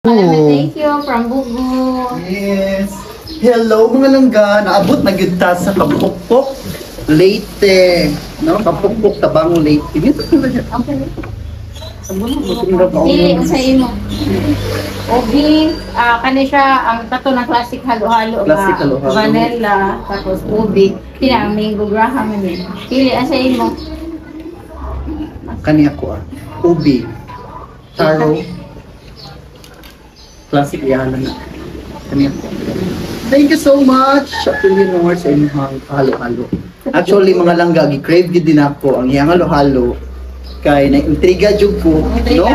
Thank you from Bugo. Yes. Hello mga langga. Naabot na gyud ta sa Kapukpok, Leyte. No, Kapukpok, Tabango, Leyte. Dito sila dyan. Okay. Dili sa imo. Ubi, kani siya ang tato ng classic halo-halo. Classic halo-halo. Vanilla, tapos ubi. Kina ang mango graham ni. Dili sa imo. Kani ako Ubi. Taro. Classic yan na. Kani ako. Thank you so much. Actually, no more sa inyong halo-halo. Actually, mga langga, gi-crave gid din ako ang iyang halo-halo. Kay na-intriga jud ko, no?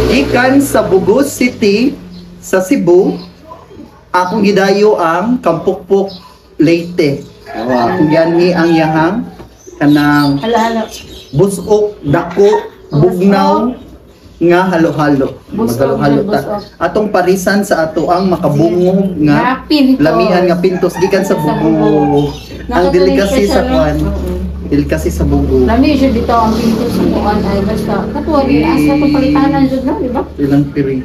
Ikan sa Bugo City, sa Cebu, akong gidayo ang Kampukpok, Leyte. Akong gani ang yahang kanang Halo-halo. busok, dako, bugnaw nga halo-halo. Maghalo-halo ta. Atong parisan sa ato ang makabungog nga lamihan nga pintos gikan sa Bugo. Ang delicacy sa kwan. Delicacy sa Bugo. Lami siya dito ang pinto sa kuan ay basta katuwa din asa to palitanan jud no, di ba? Ilang piri.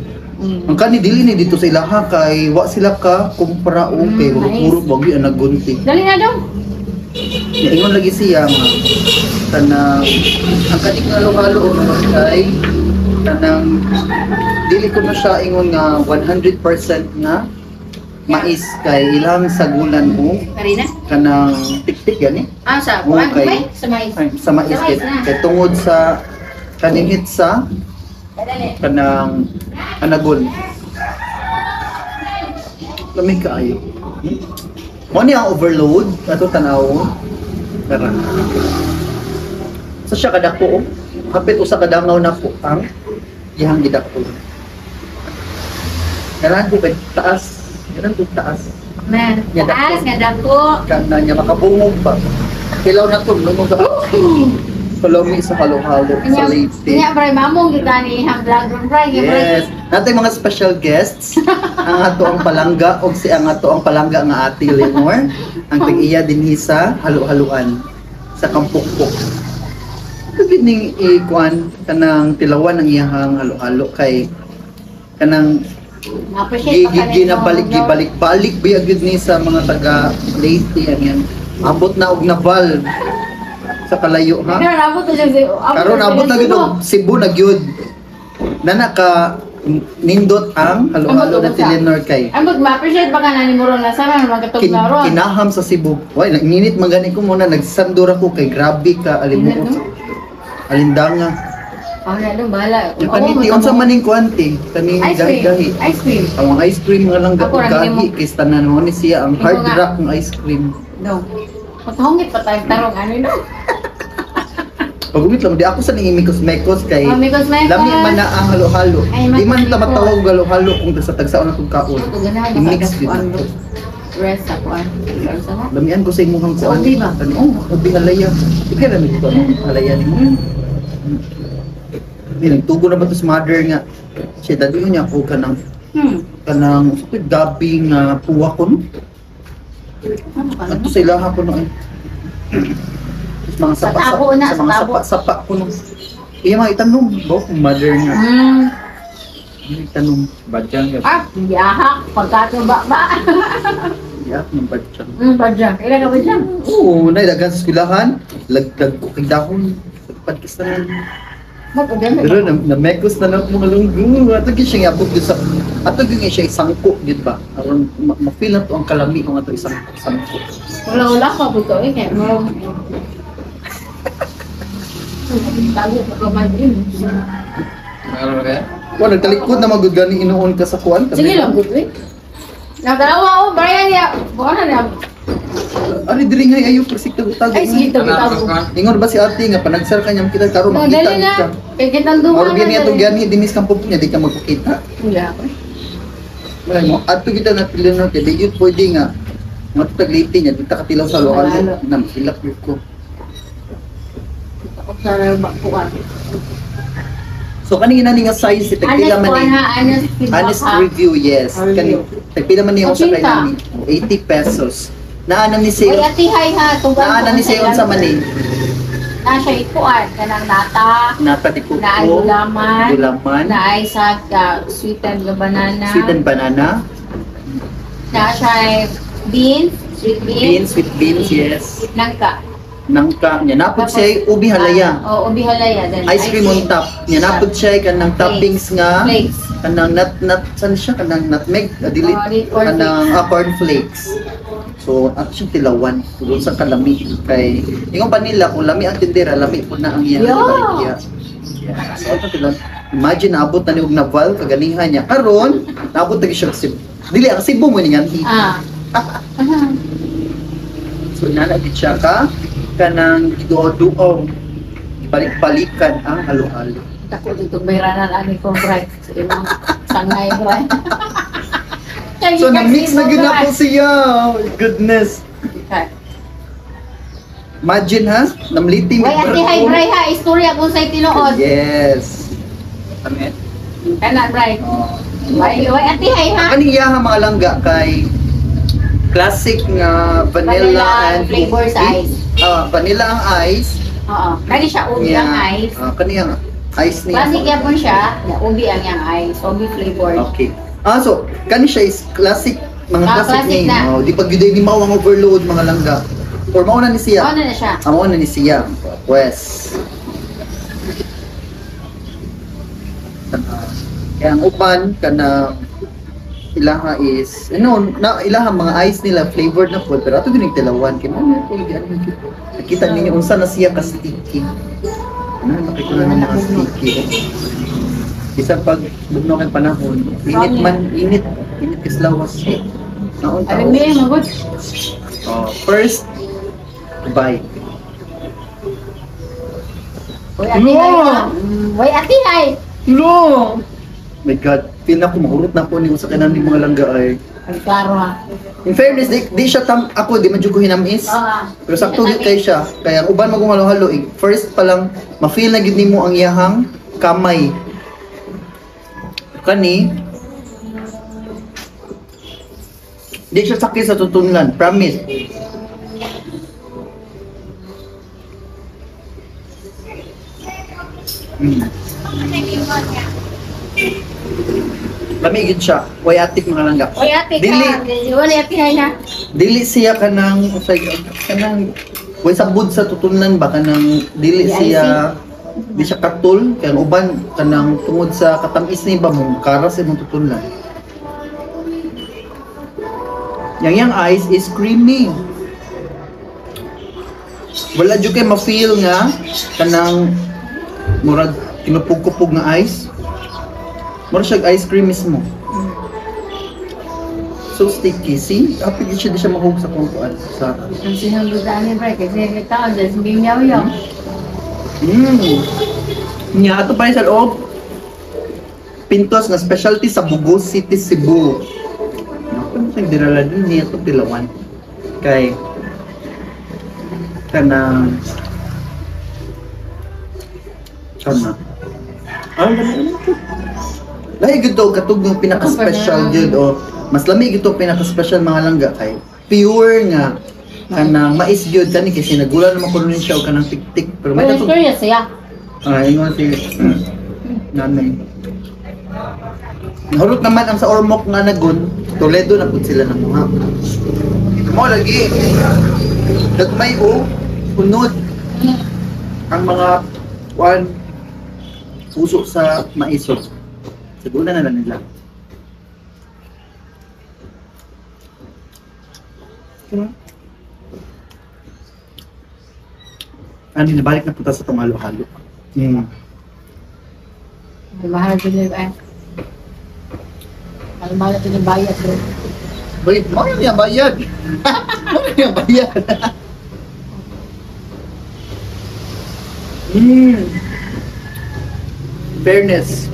Ang kani dili ni dito sa ilaha kay wa sila ka kumpra o kay puro bagi ang nagunti. Dali na daw. Ingon lagi siya nga kanang ang kaning halo-halo kay kanang dili ko na siya ingon nga 100% nga mais kay ilang sagulan mo Karina? kanang tik-tik gani. Sa Oo, kuan kay- sa mais. Sa mais Sa mais na. kay tungod sa kaning hitsa Dali. kanang anagon. Lamig kaayo. Mo ni ang overload ato tanaw. Tara. Sa siya kadako hapit usa ka dangaw na po ang ihang gidako. Kailangan ko ba taas? Kailangan ko taas. Man, Nga dako. taas nga dako. Kana niya makabungog pa. Kilaw na to, lumog ka. Palami sa halo-halo sa Leyte. Kanya bray mamong kita ni hang vlog bray. Yes. Natay mga special guests. Ang ato ang palangga o si ang ato ang palangga nga Ate Lenore. Ang tig-iya dinhi sa halo-haluan sa Kampukpok. Kagining ikuan kanang tilawan ang iyang halo-halo kay kanang Appreciate pa gibalik-balik biya gid ni sa mga taga Leyte yan. Abot na og naval sa kalayo ha. Pero abot na siya. Karon abot na gid og Cebu na gyud. Na naka nindot ang halo-halo na Telenor kay Ambot ma-appreciate ba ka na ni Muro na sana naman katog na ron. kinaham sa Cebu. Why nagninit man gani ko muna nagsandor ako kay grabe ka alimuot. Alindanga. Na dong bahala. Yung kaniti unsa man ning kuanti kaning Ice cream. gahi. Ice cream. Ang ice cream nga lang Ako, gahi kay tanan mo ni siya ang hard nga. rock ng ice cream. No. Patahongit pa tayo tarong ano no. Pagumit lang di ako sa mekos kay Mekos-mekos. lami man na ang halo-halo. Ay, Di man ta mekos. matawag halo-halo kung sa tagsaon atong kaon. Ito ganahan I-mix ko din. rest sa kuan. Sa Lamian ko sa imong Sa kuan. ubi ba? Ubi halaya. Ikaw na ko halaya ni mo. Tugo na ba to sa mother nga? Siya dati niya ako kanang gabi nga puwa ko no. Ano ka Ato sa ilaha ko no. Mga Sa tabo na, sa sa mga tabo. sapa ko no. Iya mga itanong, bo, mother nga. Itanong, badyang nga. Yahak. Pagkatong ba? Iyak ng badyang. Badya. Kailan ka ba dyan? Oo, naidagan sa eskwelahan. Lagdag ko kay dahon. Pagkis na lang. Pero na-mekos na lang mga lunggo. Ato gyud siya abot gyud sa ato gyud siya isangko gyud ba. Aron ma-feel na to ang kalami kung ato isangko. Wala ka po ito eh. Kaya mo. Tago pa ka man din. Wala nagtalikod na magud gani inuon ka sa kuan. Sige lang, good eh. Nagdalawa ako, Brian ya. Bukan na. Ari diri nga ayo persik tago. Ay, sige, tago. Ingon ba si ate nga panagsar kanyang kita karon No, makita dali na. ka. Kaya kitang duman. Or gani atong gani dinis kampo niya di ka magpakita. Wala ako. Wala mo ato kita na Telenor kay di yun pwede nga matutagliti niya di ta katilaw sa lokal na hilap yun ko. Ako sa bakuan. So kanina ni nga size si tagpila man ni honest review yes. Kani tagpila man ni sa kay nami 80 pesos. Naana ni Ay, sale. ati, hi ha. Naana ni sale sa mani. na siya ikuan kanang nata, Nata di kuko. na ay gulaman, Gulaman. na ay sa sweetened nga banana, Sweet and banana. na siya ay beans, sweet beans, Beans, sweet beans, yes. nangka. Nangka. Nya napod siya ubi halaya. Oh, ubi halaya. Then Ice cream on top. Nya napod siya kanang toppings nga. Flakes. Kanang nut saan siya kanang nutmeg, dili Corn kanang corn flakes. So ato siya tilawan tungkol sa kalami kay ingon pa nila kung lami ang tindera lami po na ang iyang Yeah. baligya. Yeah. So ato tilawan. Imagine naabot na ni og naval kaganihan niya. Karon naabot na siya sa dili ang Cebu mo ni nganhi. So nana gid siya ka kanang duo-duo balik-balikan ang halo-halo. Tako dito bayranan ani ko bright sa imong sangay bright. So na-mix na gina po siya. Goodness. Okay. Imagine ha, namliti Why ati hay bright ha, istorya kung sa tinuod. Yes. Amen. Kana bright. Why ati hay ha? Kaning iyaha mga langga kay classic nga vanilla and flavor sa ice. Vanilla ang ice. Oo. Kani siya ubi ang ice. Kani ang ice niya. Classic yapon siya, na ubi ang yang ice, ubi flavor. Okay. So kani siya is classic mga classic classic name. na. Di pag gyud ni mao ang overload mga langga. Or mao na ni siya. Ano na siya? Mao na ni siya. Pues. Kaya ang uban kanang ilaha is na ilaha mga ice nila flavored na food pero ato ginig tilawan kay ano ko nakita ninyo unsa na siya ka sticky nakikita na mga sticky isa pag bugno kay panahon init kislawas naon ta Alam niyo magod. first bite Why ati hay ha? Why ati hay? no my god feel na ko mahurot na po ni sa kanan ni mga langga ay Ang klaro ha. in fairness di siya ako di man jud ko hinamis. Pero sakto gid kay siya. Kaya ang uban magumalo-halo, first pa lang ma-feel na gid nimo ang iyahang kamay. Kani di siya sakit sa tutunlan, promise. Lamigid siya, wayatik mga langga. Why ati Dili. ka? Why ati hay ha? Dili siya kanang way sabud sa tutunan ba kanang dili siya di siya katul kaya ang uban kanang tungod sa katamis ni ba mong karas imong tutunan. Yang ice is creamy. Wala jud kay ma-feel nga kanang murag kinupog-kupog nga ice. Mura siya ice cream mismo. So sticky, see? Kapag di siya mahug sa kumpuan. Sa Ang sinundutan ni Bray, kasi nagtaon, dahil bimyaw-yaw. Nya, ato pa rin sa loob. Pintos na specialty sa Bugos City, Cebu. Ako sa dirala din niya itong tilawan. Kay kanang lahi gito katug ng pinaka-special yun o mas lamig ito pinaka-special mga langga kay pure nga kanang mais yun kani kasi nagulan naman ko rin siya o kanang tik-tik pero may Wala katug istorya siya. ingon si nanay nahulot naman ang sa Ormoc nga nagun Toledo na pud sila ng mga mo lagi dagmay o punod ang mga puso sa maisog. Siguro na lang nila. Ano, nabalik na punta sa itong halo-halo. Mahal din yung mahal din yung bayad bro. Wait, mo yung bayad. Mo yung bayad. Fairness.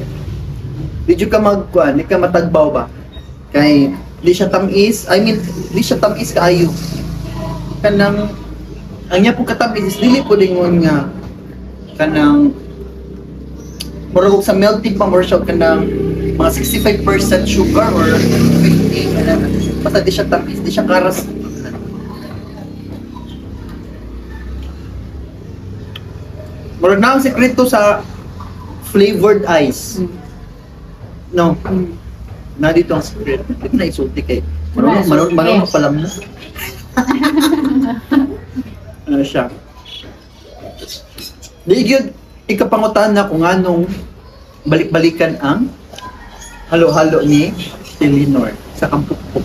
Di ka magkuan, di ka matagbaw ba? Kay di siya tamis, di siya tamis kaayo. Kanang ang niya po katamis is dili po dingon nga kanang murag sa melting pa more siya kanang mga 65% sugar or 50 basta di siya tamis, di siya karas. Murag na ang sekreto sa flavored ice. Mm. No, Mm. na dito ang secret. Hindi ko na isulti kay. Isulti. Marunong pa lang mo. Ano siya? Di yun, ikapangutan na kung anong balik-balikan ang halo-halo ni Eleanor sa Kampukpok.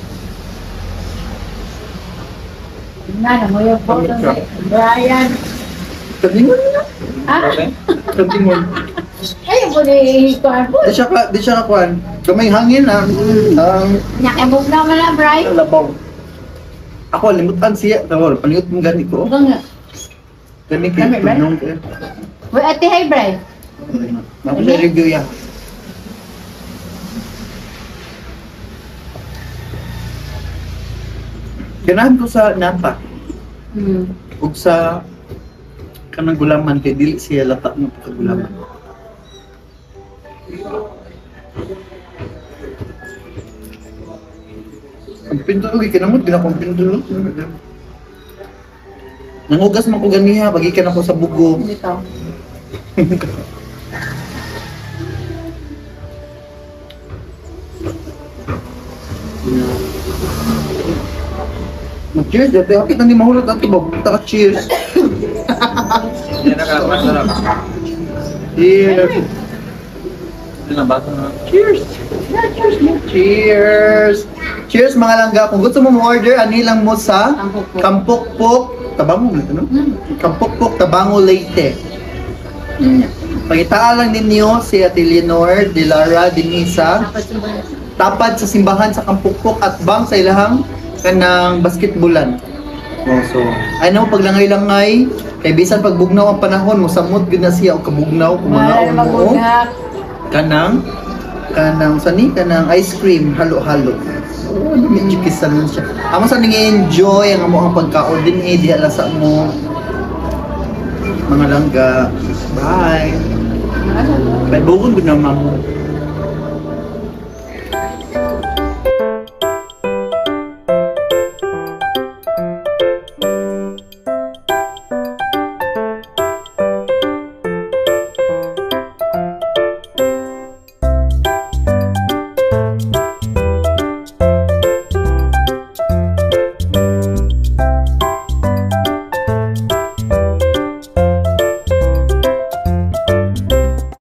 Na mo yung photo ni Brian. Katingon na. Ah, Katingon. ayun po ni Kuan po. Di siya kakuan. Kamay hangin na. Ang Nakibog naman na, Brian. labaw. Ako, limutan siya. Tawal, panigot mo gani ko. Ito nga. Gani Kami, kayo. Brian? Tunong kayo. Wait, ate, hi, Brian. Ako sa review yan. Ganahan ko sa napa. Hmm. Ug sa kanang gulaman kay dili siya lata mo sa gulaman. Ang pinto ugi kinamot ginakong pinto. Nangugas man ko ganiha pagi ka na ko sa bugo. Dito. Mag-cheers dati akit hindi mahulot ang tubog. Taka cheers. Yan na masarap. Cheers. Ito na bata na. Cheers. Cheers. Cheers mga langga. Kung gusto mo mo-order, anilang mo sa Kampukpok. Kampukpok. Tabango nito, no? Hmm. Kampukpok, Tabango, Leyte. Hmm. Pagitaan lang ninyo si Ate Leonor, Dilara, Denisa, Dapat simbahan. tapad sa simbahan sa Kampukpok at bang sa ilahang kanang basketbulan. Oh, so, ay na mo paglangay-langay, kay bisan pagbugnaw ang panahon, musamot gud na siya o kabugnaw, Wala kumaon na mo. magugak. Kanang kanang ice cream halo-halo. Oh, medyo kisan siya. Amo sa enjoy ang amo ang pagkaon din di alasa mo. Mga langga. Bye. Bye bugon gud na mamo.